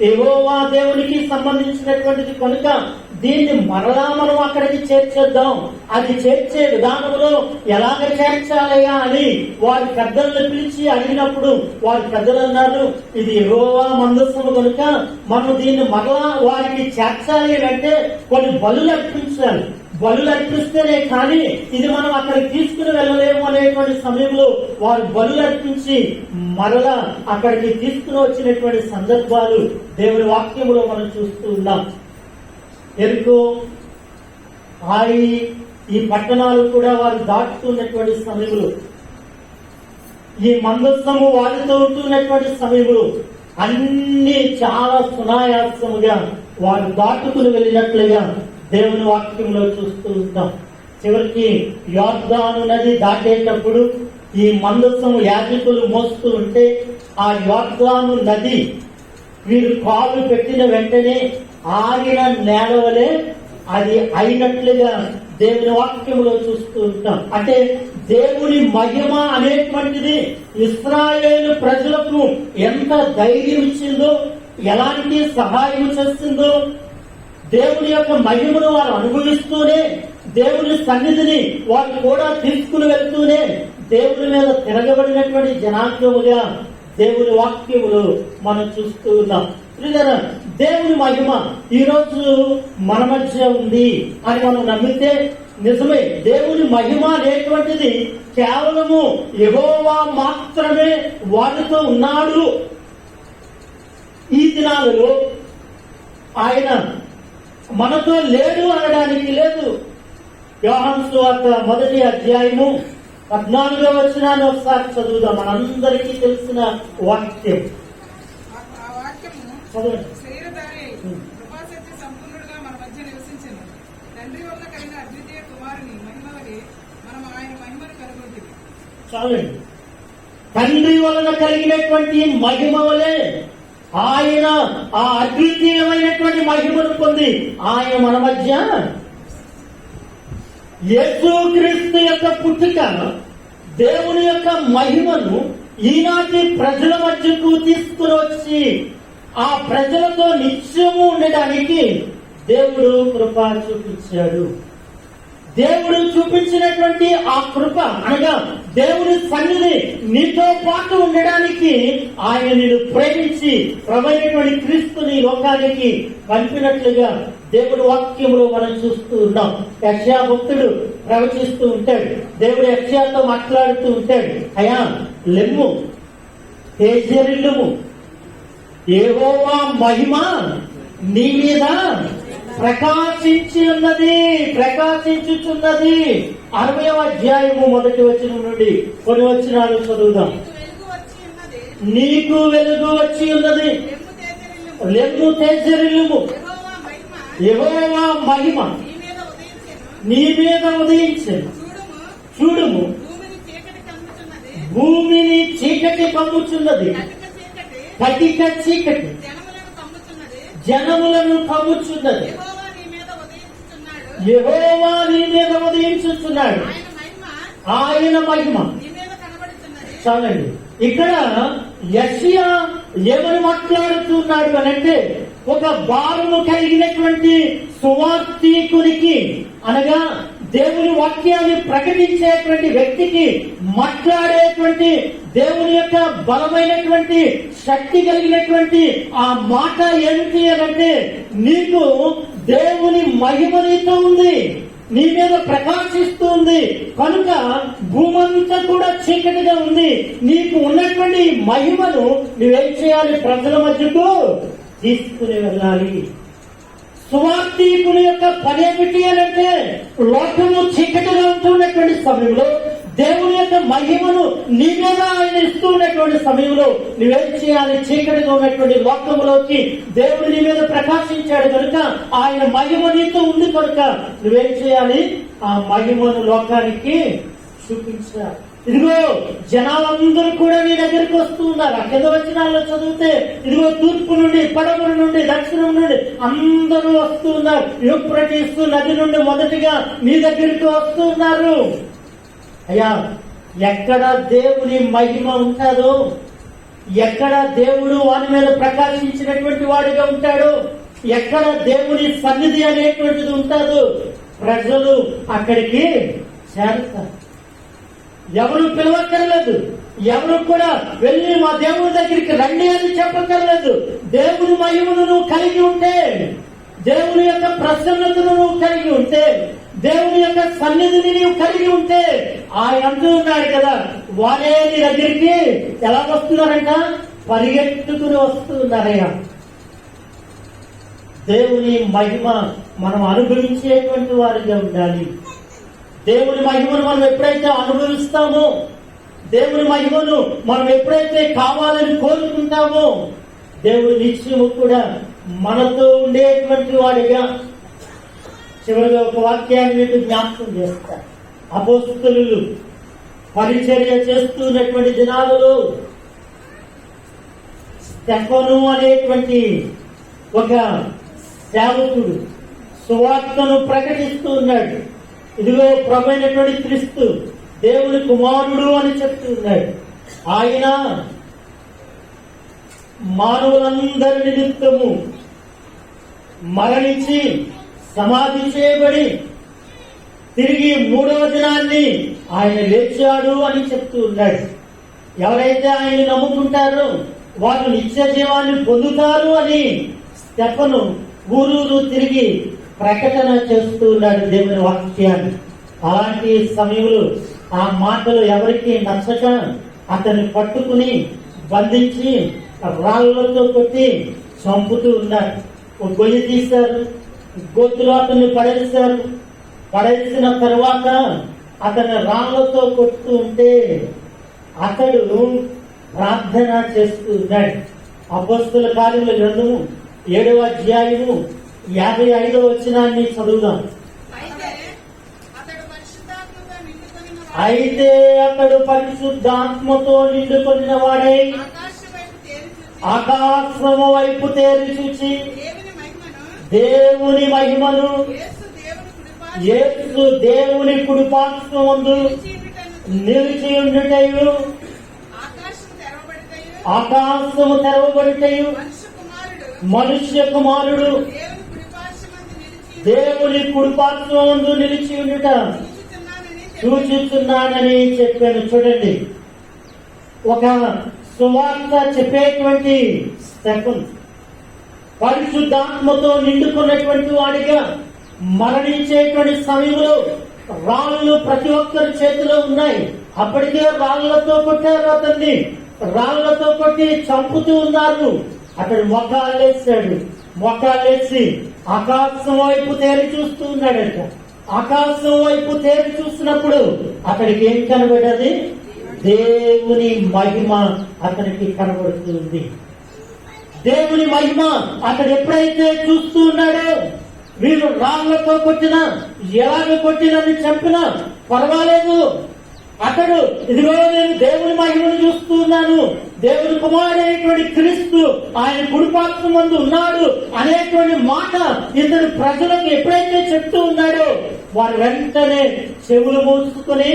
యెహోవా దేవునికి సంబంధించినటువంటిది కనుక దీన్ని మరలా మనం అక్కడికి చేర్చేద్దాం, అది చేర్చే విధానంలో ఎలాగ చేర్చాలయ్యా అని వారి పెద్దలను పిలిచి అడిగినప్పుడు వారి పెద్దలు అన్నారు, ఇది యెహోవా మందస్సము కనుక మనం దీన్ని మరలా వారికి చేర్చాలి అంటే కొన్ని బలులు అర్పించాలి. బలులు అర్పిస్తేనే కానీ ఇది మనం అక్కడికి తీసుకుని వెళ్ళలేము అనేటువంటి సమయంలో వారు బలులు అర్పించి మరలా అక్కడికి తీసుకుని వచ్చినటువంటి సందర్భాలు దేవుని వాక్యములో మనం చూస్తూ ఉన్నాం. ఎరుకో, హాయి, ఈ పట్టణాలు కూడా వారు దాటుతున్నటువంటి సమయంలో, ఈ మందస్సము వారితో ఉంటున్నటువంటి సమయంలో అన్ని చాలా సునాయాసముగా వారు దాటుకుని వెళ్ళినట్లుగా దేవుని వాక్యంలో చూస్తూ ఉంటాం. చివరికి యోర్దాను నది దాటేటప్పుడు ఈ మందస్సము యాజకులు మోస్తూ ఉంటే ఆ యోర్దాను నది వీరు కాలు పెట్టిన వెంటనే ఆగిన నేల వలె అది అయినట్లుగా దేవుని వాక్యంలో చూస్తూ ఉంటాం. అంటే దేవుని మహిమ అనేటువంటిది ఇశ్రాయేలు ప్రజలకు ఎంత ధైర్యం ఇచ్చిందో, ఎలాంటి సహాయం చేస్తుందో, దేవుని యొక్క మహిమను వారు అనుభవిస్తూనే దేవుని సన్నిధిని వారు కూడా తీసుకుని వెళ్తూనే దేవుని మీద తిరగబడినటువంటి జనాంగముగా దేవుని వాక్యములు మనం చూస్తూ ఉన్నాం. దేవుని మహిమ ఈ రోజు మన మధ్య ఉంది అని మనం నమ్మితే నిజమే. దేవుని మహిమ అనేటువంటిది కేవలము యెహోవా మాత్రమే వారితో ఉన్నాడు. ఈ దినాలలో ఆయన మనతో లేడు అనడానికి లేదు. యోహాను సువార్త 1వ అధ్యాయము 14వ వచనాన్ని ఒకసారి చదువుదాం. మనందరికీ తెలిసిన వాక్యం. చాలండి. తండ్రి వలన కలిగినటువంటి మహిమ వలె ఆయన ఆ అద్వితీయమైనటువంటి మహిమను పొంది ఆయన మన మధ్య, యేసుక్రీస్తు యొక్క పుట్టుక దేవుని యొక్క మహిమను ఈనాటి ప్రజల మధ్యకు తీసుకుని వచ్చి ఆ ప్రజలతో నిత్యము ఉండడానికి దేవుడు కృప చూపించాడు. దేవుడు చూపించినటువంటి ఆ కృప అనగా దేవుడి సన్నిధి నీతో పాటు ఉండడానికి ఆయన నిన్ను ప్రేమించి ప్రభువైనటువంటి క్రీస్తుని లోకానికి పంపినట్లుగా దేవుడి వాక్యంలో మనం చూస్తూ ఉన్నాం. యెషయా భక్తుడు ప్రవచిస్తూ ఉంటాడు. దేవుడు యెషయాతో మాట్లాడుతూ ఉంటాడు, అయ్యా లెమ్ము, తేజరిల్లుము, యెహోవా మహిమ నీ మీద ప్రకాశించుచున్నది. 60వ అధ్యాయము 1వ వచనం నుండి కొన్ని వచనాలు చదువుదాం. నీకు వెలుగు వచ్చి ఉన్నది, లెమ్ము తేజరిల్లుము, యెహోవా మహిమ నీ మీద ఉదయించెను. చూడుము, భూమిని చీకటి కమ్ముచున్నది, కటిక చీకటి జనములను కమ్ముచున్నది. యెహోవా నీ మీద ఉదయించుచున్నాడు, ఆయన మహిమ. చాలండి. ఇక్కడ యెషయా ఏమని మాట్లాడుతున్నాడు అనంటే, ఒక భారము కలిగినటువంటి సువార్తీకునికి అనగా దేవుని వాక్యాన్ని ప్రకటించేటువంటి వ్యక్తికి మాట్లాడేటువంటి దేవుని యొక్క బలమైనటువంటి శక్తి కలిగినటువంటి ఆ మాట ఏంటి అనంటే, నీకు దేవుని మహిమ నీతో ఉంది, నీ మీద ప్రకాశిస్తుంది కనుక భూమంతా కూడా చీకటిగా ఉంది. నీకు ఉన్నటువంటి మహిమను నువ్వేం చేయాలి? ప్రజల మధ్యకు తీసుకుని వెళ్ళాలి. సువార్తీకుని యొక్క పని ఏమిటి అంటే, లోకము చీకటిగా ఉంటున్నటువంటి సమయంలో దేవుని యొక్క మహిమను నీ మీద ఆయన ఇస్తూ ఉన్నటువంటి సమయంలో నువ్వేం చేయాలి? చీకటిగా ఉన్నటువంటి లోకములోకి దేవుడు నీ మీద ప్రకాశించాడు కనుక, ఆయన మహిమ నీతో ఉంది కనుక నువ్వేం చేయాలి? ఆ మహిమను లోకానికి చూపించాలి. ఇదిగో జనాలందరూ కూడా నీ దగ్గరికి వస్తూ ఉన్నారు. ఆ కింద వచనాల్లో చదివితే, ఇదిగో తూర్పు నుండి, పడమర నుండి, దక్షిణం నుండి అందరూ వస్తూ ఉన్నారు. యూఫ్రటీస్ నది నుండి మొదటిగా నీ దగ్గరికి వస్తూ ఉన్నారు. అయ్యా, ఎక్కడ దేవుని మహిమ ఉంటాడో, ఎక్కడ దేవుడు వాని మీద ప్రకాశించినటువంటి వాడిగా ఉంటాడో, ఎక్కడ దేవుని సన్నిధి అనేటువంటిది ఉంటాదో ప్రజలు అక్కడికి చేరుతారు. ఎవరు పిలవక్కర్లేదు, ఎవరు కూడా వెళ్ళి మా దేవుని దగ్గరికి రండి అని చెప్పక్కర్లేదు. దేవుని మహిమను నువ్వు కలిగి ఉంటే, దేవుని యొక్క ప్రసన్నతను నువ్వు కలిగి ఉంటే, దేవుని యొక్క సన్నిధిని నీవు కలిగి ఉంటే, ఆయన అంటూ ఉన్నాడు కదా, వారే నీ దగ్గరికి ఎలా వస్తున్నారంట? పరిగెత్తుకుని వస్తున్నారయ్యా. దేవుని మహిమ మనం అనుభవించేటువంటి వారిగా ఉండాలి. దేవుని మహిమను మనం ఎప్పుడైతే అనుభవిస్తామో, దేవుని మహిమను మనం ఎప్పుడైతే కావాలని కోరుకుంటామో, దేవుడు నిత్యము కూడా మనతో ఉండేటువంటి వాడిగా. చివరిగా ఒక వాక్యాన్ని మీకు జ్ఞాపకం చేస్తారు. అపోస్తలులు పరిచర్య చేస్తున్నటువంటి దినాలలో స్టెఫను అనేటువంటి ఒక సేవకుడు సువార్తను ప్రకటిస్తూ ఉన్నాడు. ఇదిగో ప్రభువైనటువంటి క్రీస్తు దేవుని కుమారుడు అని చెప్తూ ఉన్నాడు. ఆయన మానవులందరి నిమిత్తము మరణించి సమాధి చేయబడి తిరిగి 3వ దినాన్ని ఆయన లేచాడు అని చెప్తూ ఉన్నాడు. ఎవరైతే ఆయన నమ్ముకుంటారో వారు నిత్య జీవాన్ని పొందుతారు అని స్టెఫను ఊరూరు తిరిగి ప్రకటన చేస్తూ ఉన్నాడు దేవుని వాక్యాన్ని. అలాంటి సమయంలో ఆ మాటలు ఎవరికి నచ్చక అతన్ని పట్టుకుని బంధించి రాళ్లతో కొట్టి చంపుతూ ఉన్నారు. ఒక గొయ్యి తీశారు, గొంతులో అతన్ని పడేశారు. పడేసిన తర్వాత అతన్ని రాళ్లతో కొడుతూ ఉంటే అతడు ప్రార్థన చేస్తూ ఉన్నాడు. అపోస్తలుల కార్యముల గ్రంథము 7వ అధ్యాయము 55వ వచనాన్ని చదువుదాం. అయితే అతడు పరిశుద్ధాత్మతో నిండుకొనిన వాడై ఆకాశము వైపు తేరి చూచి దేవుని మహిమను, యేసు దేవుని కుడిపార్శ్వమందు నిలిచి ఉండుటయు, ఆకాశము తెరవబడుటయు, మనుష్య కుమారుడు దేవుని కుడిపార్శ్వమందు నిలిచి ఉండుట సూచిస్తున్నానని చెప్పాను. చూడండి, ఒక సువార్త చెప్పేటువంటి స్టెఫెన్ పరిశుద్ధాత్మతో నిండుకున్నటువంటి వాడిగా మరణించేటువంటి సమయంలో రాళ్ళు ప్రతి ఒక్కరి చేతిలో ఉన్నాయి. అప్పటికే రాళ్లతో కొట్టారు, అతన్ని రాళ్లతో కొట్టి చంపుతూ ఉన్నారు. అతడు మొక్కాలేసాడు. మొక్కాలేసి ఆకాశం వైపు తేరి చూస్తూ ఉన్నాడట. ఆకాశం వైపు తేరి చూసినప్పుడు అతడికి ఏం కనబడ్డది? దేవుని మహిమ అతనికి కనబడుతుంది. దేవుని మహిమ అతడు ఎప్పుడైతే చూస్తూ ఉన్నాడో, వీరు రాళ్లతో కొట్టినా ఎలాగ కొట్టినని చెప్పినా పర్వాలేదు, అతడు ఇదిగో నేను దేవుని మహిమను చూస్తూ ఉన్నాను, దేవుని కుమారుడైనటువంటి క్రీస్తు ఆయన కుడిపార్శ్వమందు ఉన్నాడు అనేటువంటి మాట ఇతడు ప్రజలకు ఎప్పుడైతే చెప్తూ ఉన్నాడో, వారు వెంటనే చెవులు మూసుకుని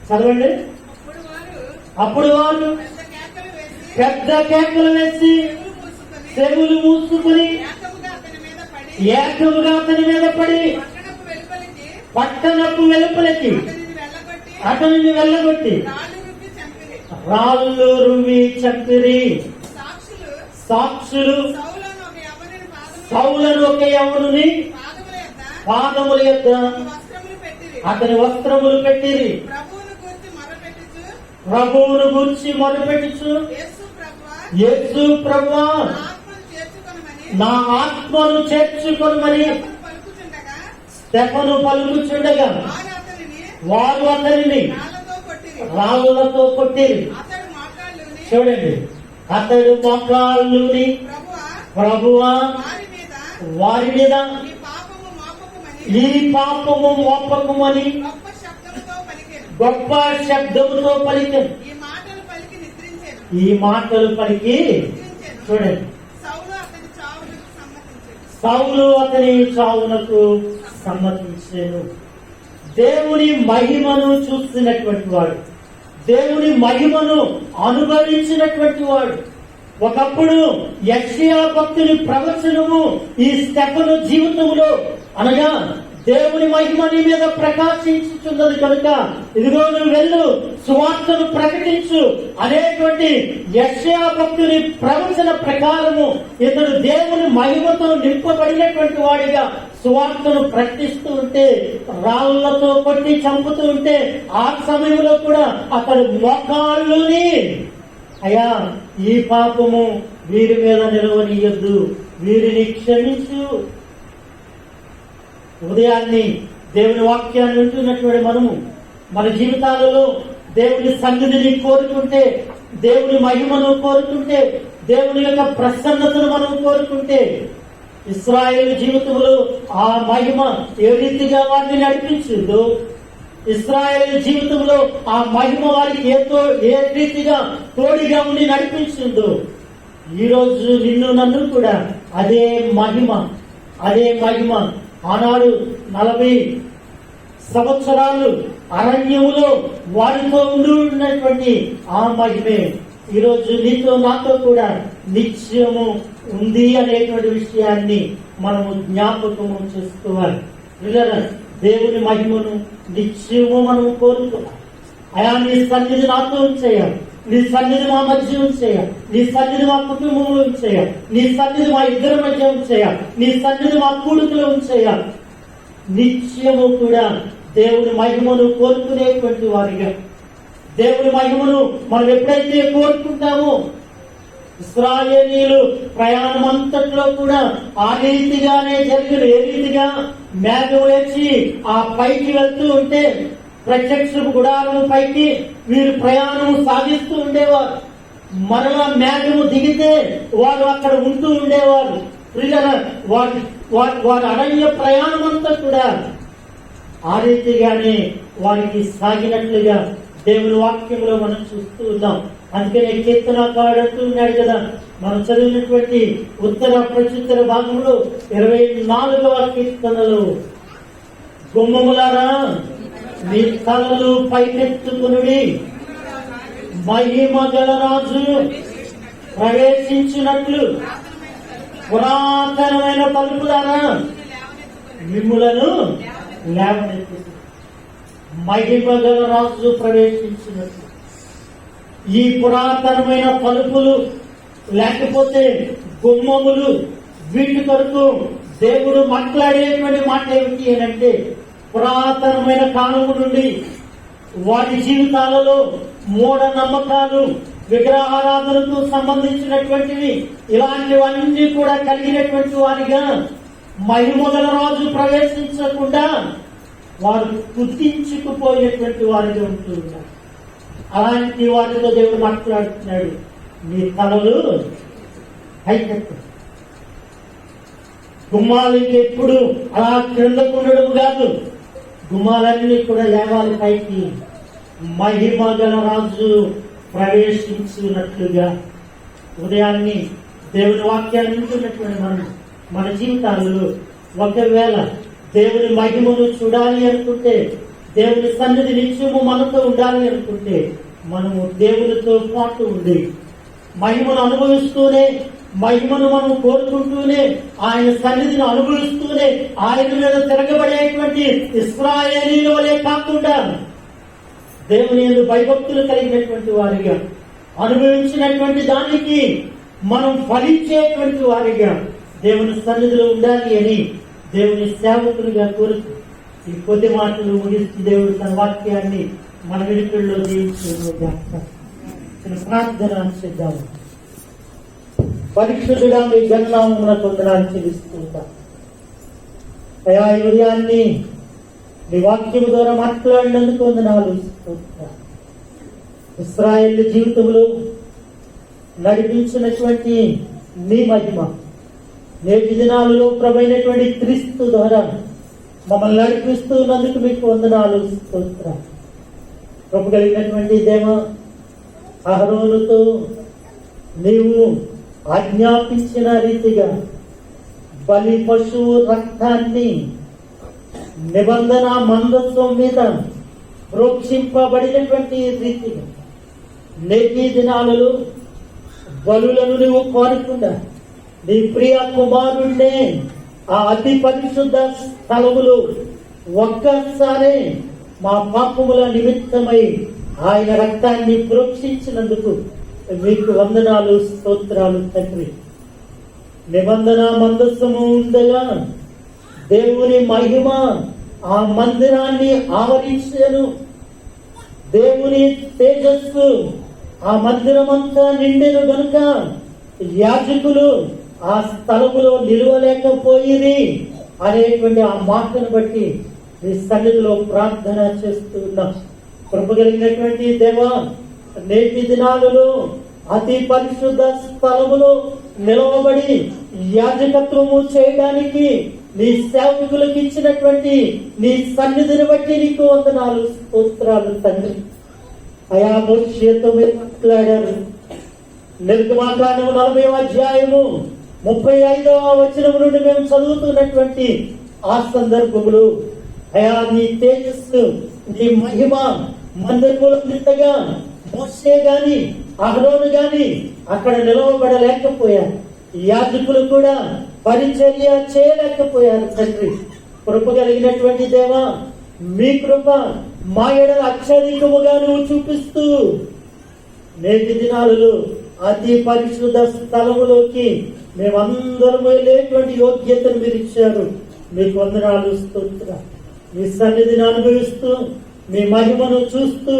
చదవండి. అప్పుడు వారు పెద్ద కేకలు వేసి చెవులు మూసుకుని ఏకముగా అతని మీద పడి పట్టణపు వెలుపలికి అతనిని వెళ్ళగొట్టి రాళ్ళు రువ్వి చంపిరి. సాక్షులు సౌలను ఒక యవనుని పాదముల యొద్ద అతని వస్త్రములు పెట్టిరి. ప్రభువును గూర్చి మొరపెట్టుచు, యేసు ప్రభువా నా ఆత్మను చేర్చుకొనమని స్టెఫను పలుకుచుండగా వారు అతనిని రాళ్లతో కొట్టిరి. చూడండి, అతడు మోకాళ్ళుని ప్రభువా వారి మీద ఈ పాపము మోపకమని గొప్ప శబ్దముతో పలికాను. ఈ మాటలు పలికి చూడండి, సౌలు అతని చావునకు సమ్మతించాను. దేవుని మహిమను చూస్తున్నటువంటి వాడు, దేవుని మహిమను అనుభవించినటువంటి వాడు. ఒకప్పుడు యెషయా భక్తుని ప్రవచనము ఈ స్టెఫను జీవితంలో, అనగా దేవుని మహిమ నీ మీద ప్రకాశించుతున్నది కనుక ఇదిగో నువ్వు వెళ్ళు, సువార్తను ప్రకటించు అనేటువంటి యెషయా భక్తుని ప్రవచన ప్రకారము ఇతడు దేవుని మహిమతో నింపబడినటువంటి వాడిగా సువార్తను ప్రకటిస్తూ ఉంటే, రాళ్లతో కొట్టి చంపుతూ ఉంటే, ఆ సమయంలో కూడా అతడు మోకాళ్ళుని అయ్యా ఈ పాపము వీరి మీద నిలవనీయొద్దు, వీరిని క్షమించు. ఉదయాన్ని దేవుని వాక్యాన్ని వింటున్నటువంటి మనము మన జీవితాలలో దేవుని సన్నిధిని కోరుకుంటే, దేవుని మహిమను కోరుకుంటే, దేవుని యొక్క ప్రసన్నతను మనం కోరుకుంటే, ఇశ్రాయేలు జీవితంలో ఆ మహిమ ఏ రీతిగా వారిని నడిపించిందో, ఇశ్రాయేలు జీవితంలో ఆ మహిమ వారికి ఏ రీతిగా తోడిగా ఉండి నడిపించిందో, ఈరోజు నిన్ను నన్ను కూడా అదే మహిమ ఆనాడు 40 సంవత్సరాలు అరణ్యములో వారితో ఉన్నటువంటి ఆ మహిమే ఈరోజు నీతో నాతో కూడా నిత్యము ఉంది అనేటువంటి విషయాన్ని మనము జ్ఞాపకము చేసుకోవాలి. దేవుని మహిమను నిత్యము మనము కోరుకోవాలి. అయా నీ సన్నిధి నాతో ఉంచేయాలి, నీ సన్నిధి మా మధ్య ఉంచేయాలి, నీ సన్నిధి మా కుటుంబంలో ఉంచేయాలి, నీ సన్నిధి మా ఇద్దరి మధ్య ఉంచేయాలి, నీ సన్నిధి మా కూడుకులో ఉంచేయాలి. నిత్యము కూడా దేవుని మహిమను కోరుకునేటువంటి వారిగా, దేవుని మహిమను మనం ఎప్పుడైతే కోరుకుంటామో, ఇశ్రాయేలీయులు ప్రయాణం అంతట్లో కూడా ఆ రీతిగానే జరిగిన. ఏ రీతిగా మేఘం వచ్చి ఆ పైకి వెళ్తూ ఉంటే, ప్రత్యక్ష గుడారం పైకి వీరు ప్రయాణం సాగిస్తూ ఉండేవారు. మరలా మేఘము దిగితే వారు అక్కడ ఉంటూ ఉండేవారు. వారి అరణ్య ప్రయాణం అంతా కూడా ఆ రీతిగానే వారికి సాగినట్లుగా దేవుని వాక్యంలో మనం చూస్తూ ఉన్నాం. అందుకనే కీర్తనకారుడు ఉన్నాడు కదా, మనం చదివినటువంటి ఉత్తర ప్రత్యుత్తర భాగంలో 24వ కీర్తనలో, గుమ్మములారా మీ తలలు పైకెత్తుకునుడి, మహిమ గల రాజు ప్రవేశించినట్లు పురాతనమైన తలుపు ద్వారా మిమ్ములను లేవనెత్తి మహిమ గల రాజు ప్రవేశించినట్లు ఈ పురాతనమైన తలుపులు లేకపోతే గుమ్మములు వీటి కొరకు దేవుడు మాట్లాడేటువంటి మాట ఏమిటి అంటే పురాతనమైన కాలము నుండి వాటి జీవితాలలో మూఢ నమ్మకాలు విగ్రహారాధనకు సంబంధించినటువంటివి ఇలాంటివన్నీ కూడా కలిగినటువంటి వారిగా మహిమగల రాజు ప్రవేశించకుండా వారు కుదించుకుపోయినటువంటి వారిగా ఉంటూ ఉన్నారు. అలాంటి వారితో దేవుడు మాట్లాడుతున్నాడు, మీ తలలు పైకెత్తు. గుమ్మాలకి ఎప్పుడు అలా క్రిందకు ఉండడం కాదు, గుమ్మాలన్నీ కూడా లేవాలి పైకి. మహిమ గల రాజు ప్రవేశించినట్లుగా ఉదయాన్ని దేవుని వాక్యాన్ని వింటున్నటువంటి మన జీవితాలలో ఒకవేళ దేవుని మహిమను చూడాలి అనుకుంటే, దేవుని సన్నిధి నిత్యము మనతో ఉండాలి అనుకుంటే, మనము దేవునితో పాటు ఉండి మహిమను అనుభవిస్తూనే, మహిమను మనం కోరుకుంటూనే, ఆయన సన్నిధిని అనుభవిస్తూనే ఆయన మీద తిరగబడేటువంటి ఇశ్రాయేలీల వలె కాకుండా దేవుని యందు భయభక్తులు కలిగినటువంటి వారిగా అనుభవించినటువంటి దానికి మనం ఫలించేటువంటి వారిగా దేవుని సన్నిధిలో ఉండాలి అని దేవుని సేవకులుగా కోరుతూ ఈ కొద్ది మాటలు ముగిస్తూ దేవుడు తన వాక్యాన్ని మన విడుకల్లో దీవించిన ప్రార్థన చేద్దాము. పరిశుద్ధుడా మీ గణనామమున వందనాలు చెల్లిస్తుంటా. అయా ఈ ఉదయాన్ని నీ వాక్యం ద్వారా మాట్లాడినందుకు వందనాలు. ఇశ్రాయేలు జీవితంలో నడిపించినటువంటి నీ మహిమ నేటి దినాలలో ప్రభైనటువంటి క్రీస్తు ద్వారా మమ్మల్ని నడిపిస్తున్నందుకు మీకు వందనాలు. కృప కలిగినటువంటి దేవ, అహరోనుతో నీవు ఆజ్ఞాపించిన రీతిగా బలి పశువు రక్తాన్ని నిబంధన మందస్వం మీద ప్రోక్షింపబడినటువంటి రీతిగా నేటి దినాలలో బలులను నువ్వు కోరకుండా నీ ప్రియ కుమారుణ్ణే ఆ అతి పరిశుద్ధ స్థలములు ఒక్కసారే మా పాపముల నిమిత్తమై ఆయన రక్తాన్ని ప్రోక్షించినందుకు మీకు వందనాలు, స్తోత్రాలు తండ్రి. నిబంధన మందస్సము ఉండగా దేవుని మహిమ ఆ మందిరాన్ని ఆవరించెను. దేవుని తేజస్సు ఆ మందిరమంతా నిండెను గనుక యాజకులు ఆ స్థలములో నిలవలేకపోయిరి అనేటువంటి ఆ మాటను బట్టి నీ సన్నిధిలో ప్రార్థన చేస్తున్నాం. కృప కలిగినటువంటి దేవా, నేటి దినాలలో అతి పరిశుద్ధ స్థలములో నిలవబడి యాజకత్వము చేయడానికి నీ సేవకులకు ఇచ్చినటువంటి నీ సన్నిధిని బట్టి నీకు వందనాలు, స్తోత్రాలు తండ్రి. అయా మోషేతో మీరు మాట్లాడారు. నిర్గమాకాండము 40వ అధ్యాయము 35వ వచనం నుండి మేము చదువుతున్నటువంటి ఆ సందర్భములు అయా నీ తేజస్సు, నీ మహిమ మందిరములో నిండగా మోషే గాని అహరోను గాని అక్కడ నిలవబడలేకపోయారు. యాజకులు కూడా పరిచర్య చేయలేకపోయారు. తండ్రి, కృప కలిగినటువంటి దేవా, మీ కృప మా ఎడల అత్యధికముగా నువ్వు చూపిస్తూ నేటి దినాలలో అతి పరిశుద్ధ స్థలములోకి మేమందరం వెళ్ళేటువంటి యోగ్యతను మీరు ఇచ్చారు. మీకు వందనాలు, స్తోత్రాలు. మీ సన్నిధిని అనుభవిస్తూ మీ మహిమను చూస్తూ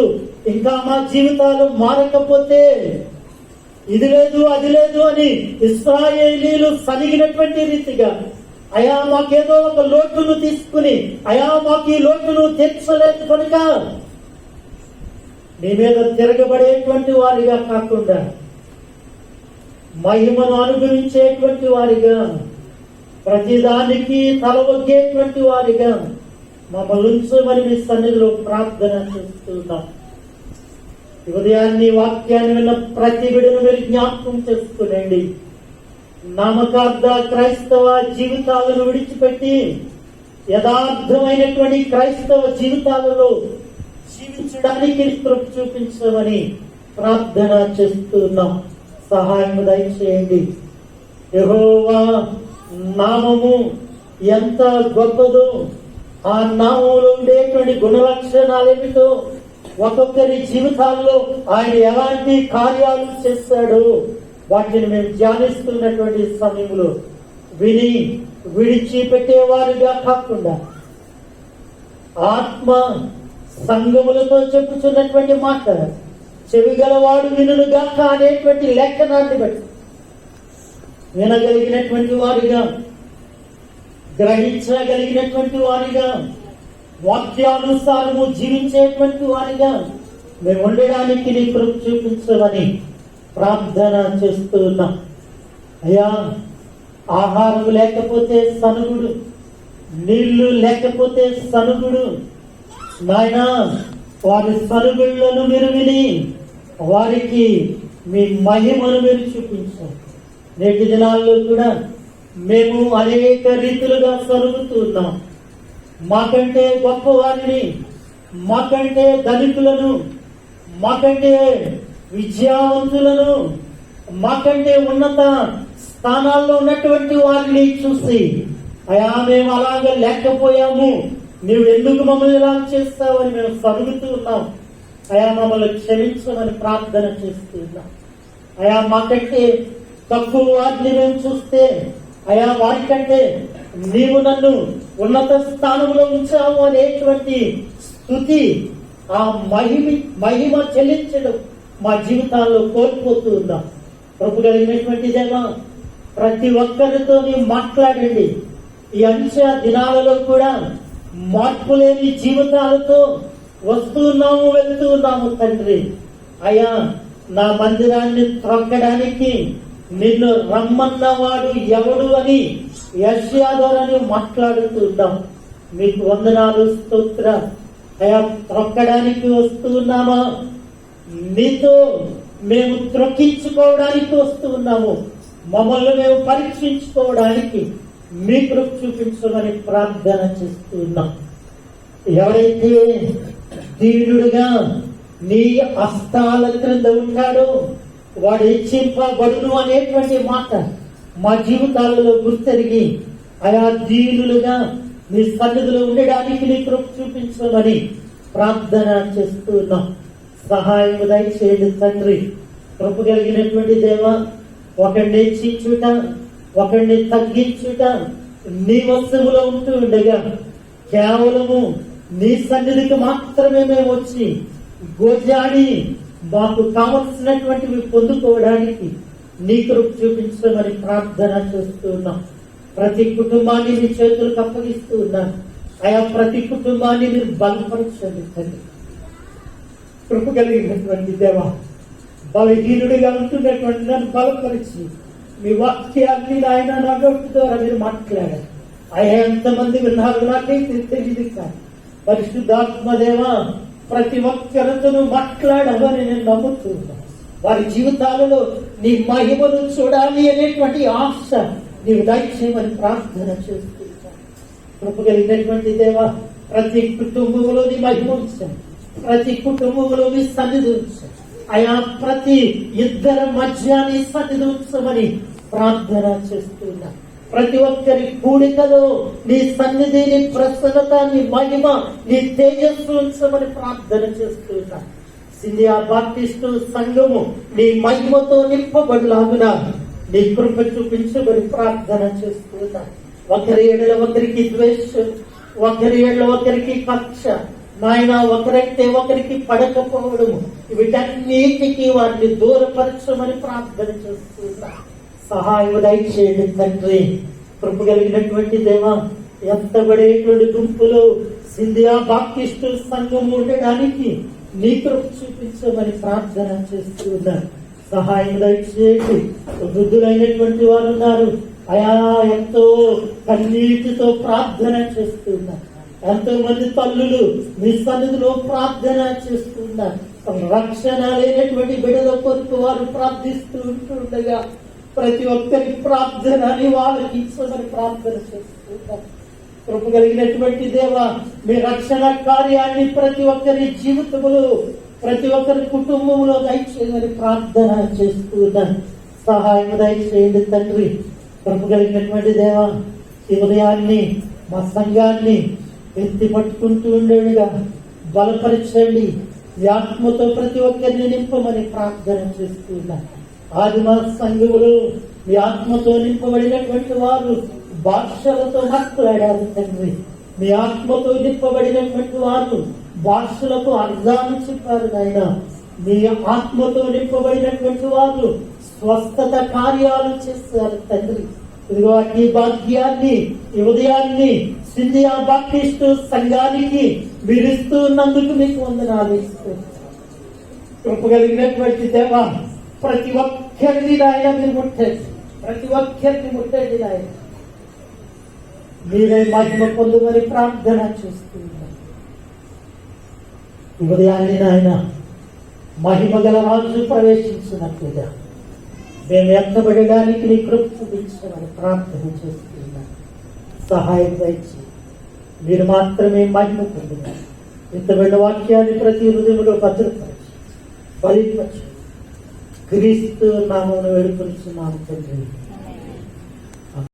ఇంకా మా జీవితాలు మారకపోతే ఇది లేదు అది లేదు అని ఇశ్రాయేలీలు సనిగినటువంటి రీతిగా అయా మాకేదో ఒక లోటును తీసుకుని అయా మాకు ఈ లోటును తీర్చలేదు కనుక నీ మీద తిరగబడేటువంటి వారిగా కాకుండా మహిమను అనుభవించేటువంటి వారిగా, ప్రతిదానికి తలవొగ్గేటువంటి వారిగా మమ్మల్ని ఉంచమని మీ సన్నిధిలో ప్రార్థన చేస్తున్నాం. ఉదయాన్ని వాక్యాన్ని విన్న ప్రతి బిడ్డను మీరు జ్ఞాపకం చేసుకునండి. నామకార్థ క్రైస్తవ జీవితాలను విడిచిపెట్టి యథార్థమైనటువంటి క్రైస్తవ జీవితాలలో జీవించడానికి కృప చూపించమని ప్రార్థన చేస్తున్నాం. సహాయం దయచేయండి. యెహోవా నామము ఎంత గొప్పదో, ఆ నామంలో ఉండేటువంటి గుణలక్షణాలు ఏమిటో, ఒక్కొక్కరి జీవితాల్లో ఆయన ఎలాంటి కార్యాలు చేస్తాడో వాటిని మేము ధ్యానిస్తున్నటువంటి సమయంలో విని విడిచిపెట్టేవారుగా కాకుండా ఆత్మ సంఘములతో చెప్పుచున్నటువంటి మాట చెవిగలవాడు వినుగాక అనేటువంటి లేఖనాన్ని బట్టి వినగలిగినటువంటి వారిగా, గ్రహించగలిగినటువంటి వారిగా, వాక్యానుసారము జీవించేటువంటి వారిగా మేము ఉండడానికి నీ కృప చూపించమని ప్రార్థన చేస్తూ ఉన్నాం. అయ్యా, ఆహారం లేకపోతే సనుగుడు, నీళ్లు లేకపోతే సనుగుడు. నాయనా, వారి సనుగుళ్లను మీరు విని వారికి మీ మహిమను మీరు చూపించారు. నేటి దినాల్లో కూడా మేము అనేక రీతులుగా సరుగుతున్నాం. మాకంటే గొప్పవారిని, మాకంటే ధనికులను, మాకంటే విద్యావంతులను, మాకంటే ఉన్నత స్థానాల్లో ఉన్నటువంటి వారిని చూసి అయా మేము అలాగే లేకపోయాము, నువ్వు ఎందుకు మమ్మల్ని ఇలా చేస్తావని మేము సరుగుతూ ఉన్నాం. అయా మమ్మల్ని క్షమించమని ప్రార్థన చేస్తూ ఉన్నాం. అయా మాకంటే తక్కువ వారిని మేము చూస్తే అయా వారికంటే నీవు నన్ను ఉన్నత స్థానంలో ఉంచావు అనేటువంటి స్తుతి, ఆ మహిమ చెల్లించడం మా జీవితాల్లో కోల్పోతూ ఉన్నాం. ప్రభు కలిగినటువంటి దేవా, ప్రతి ఒక్కరితో నీవు మాట్లాడండి. ఈ అంచె దినాలలో కూడా మార్పు లేని జీవితాలతో వస్తున్నాము, వెళ్తూ ఉన్నాము తండ్రి. అయ్యా, నా మందిరాన్ని త్రొక్కడానికి నిన్ను రమ్మన్నవాడు ఎవడు అని యెషయా ద్వారా మాట్లాడుతున్నాం. మీకు వందనాలు, స్తోత్ర. అయా, త్రొక్కడానికి వస్తున్నామా? నీతో మేము త్రొక్కించుకోవడానికి వస్తున్నాము. మమ్మల్ని మేము పరీక్షించుకోవడానికి మీ కృప చూపించమని ప్రార్థన చేస్తున్నాం. ఎవరైతే దీనుడుగా నీ హస్తాల క్రింద ఉంటాడో వాడు హెచ్చింపబడును అనేటువంటి మాట మా జీవితాలలో గుర్తెరిగి ఆయా దీనులుగా నీ సన్నిధిలో ఉండడానికి నీ కృప చూపించమని ప్రార్థన చేస్తున్నాం. సహాయం దయచేయండి తండ్రి. కృప కలిగినటువంటి దేవా, ఒకడిని హెచ్చించుట, ఒకడిని తగ్గించుట నీ వస్తువులో ఉంటూ ఉండగా కేవలము నీ సన్నిధికి మాత్రమే మేము వచ్చి గోజాడి మాకు కావలసినటువంటివి పొందుకోవడానికి నీ కృప చూపించమని ప్రార్థన చేస్తున్నాం. ప్రతి కుటుంబాన్ని నీ చేతులకు అప్పగిస్తూ ఉన్నాను. ఆయా ప్రతి కుటుంబాన్ని మీరు బలపరచండి తండ్రి. కృప కలిగినటువంటి దేవా, బలహీనుడిగా ఉంటున్నటువంటి నన్ను బలపరిచి మీ వాక్యాన్ని ఆయన నా నోటి ద్వారా మీరు మాట్లాడారు. ఆయన ఎంతమంది విన్నారు నాకైతే తెలియదు, కానీ పరిశుద్ధాత్మదేవా ప్రతి ఒక్కరితో మాట్లాడవని నేను నమ్ముతున్నాను. వారి జీవితాలలో నీ మహిమను చూడాలి అనేటువంటి ఆశ నీవు దయచేయమని ప్రార్థన చేస్తున్నాను. కృప కలిగినటువంటి దేవా, ప్రతి కుటుంబంలో నీ మహిమ ఉంచండి, ప్రతి కుటుంబంలో నీ సన్నిధి ఉంచండి. ఆయా ప్రతి ఇద్దరి మధ్య నీ సన్నిధి ఉంచమని ప్రార్థన చేస్తున్నా. ప్రతి ఒక్కరి కూడికలో నీ సన్నిధి, నీ ప్రసన్నత, నీ మహిమ, నీ తేజస్సు ఉంచమని ప్రార్థన చేస్తున్నా. సింధియా బాప్టిస్టు సంఘము నీ మహిమతో నింపబడులాగున నీ కృప చూపించమని ప్రార్థన చేస్తున్నా. ఒకరి ఏడల ఒకరికి ద్వేషం, ఒకరి ఏళ్ళ ఒకరికి కక్ష, నాయన ఒకరంటే ఒకరికి పడకపోవడము, వీటన్నిటికీ వారిని దూరపరచమని ప్రార్థన చేస్తున్నా. సహాయం దయచేయండి తండ్రి. కృప కలిగినటువంటి దేవా, ఎంతబడేటువంటి గుంపులో సింధియా బాప్టిస్టు సంఘము ఉండడానికి నీ కృప చూపించమని ప్రార్థన చేస్తున్నారు. సహాయం దయచేయండి. వృద్ధులైనటువంటి వారు ఉన్నారు, అయా ఎంతో కన్నీటితో ప్రార్థన చేస్తున్నారు. ఎంతో మంది తల్లులు మీ సన్నిధిలో ప్రార్థన చేస్తున్నారు. రక్షణ లేనటువంటి బిడ్డల కొరకు వారు ప్రార్థిస్తూ ఉంటుండగా ప్రతి ఒక్కరి ప్రార్థనని వాళ్ళకి ఇచ్చమని ప్రార్థన చేస్తున్నారు. కృప కలిగినటువంటి దేవా, మీ రక్షణ కార్యాన్ని ప్రతి ఒక్కరి జీవితంలో, ప్రతి ఒక్కరి కుటుంబంలో దయచేయమని ప్రార్థన చేస్తున్నాను. సహాయం దయచేయండి తండ్రి. కృప కలిగినటువంటి దేవా, ఈ ఉదయాన్ని మా సంఘాన్ని ఎత్తి పట్టుకుంటూ ఉండేవిగా బలపరచండి. ఈ ఆత్మతో ప్రతి ఒక్కరిని నింపమని ప్రార్థన చేస్తున్నాను. ఆదిమ సంఘములు ఈ ఆత్మతో నింపబడినటువంటి వారు భాషలతో మాట్లాడారు తండ్రి. మీ ఆత్మతో నింపబడినటువంటి వారు భాషలకు అర్థాలు చెప్పారు నాయన. మీ ఆత్మతో నింపబడినటువంటి వారు స్వస్థత కార్యాలు చేశారు తండ్రి. ఇదిగో ఈ భాగ్యాన్ని, ఈ ఉదయాన్ని సింధియా బాప్టిస్టు సంఘానికి విరుస్తున్నందుకు మీకు వందనాలు ఇస్తూ, కృప కలిగినటువంటి దేవా, ప్రతి ఒక్కరిని నాయన మీరు ముట్టండి, ప్రతి ఒక్కరిని ముట్టండి నాయన. మీరే మహిమ పొందుమని ప్రార్థన చేస్తున్నాను. ఈ ఉదయాన్ని నాయన మహిమ గల రాజు ప్రవేశించినట్లుగా మేము ఎత్తబడడానికి నీ కృప చూపించమని ప్రార్థన చేస్తున్నాను. సహాయం దయచి మీరు మాత్రమే మహిమ పొందుతారు. ఎత్తబడిన వాక్యాన్ని ప్రతి హృదయంలో భద్రపరచి ఫలింపచ్చు. క్రీస్తు నామమున వేడుకొనుచున్నాము తండ్రి.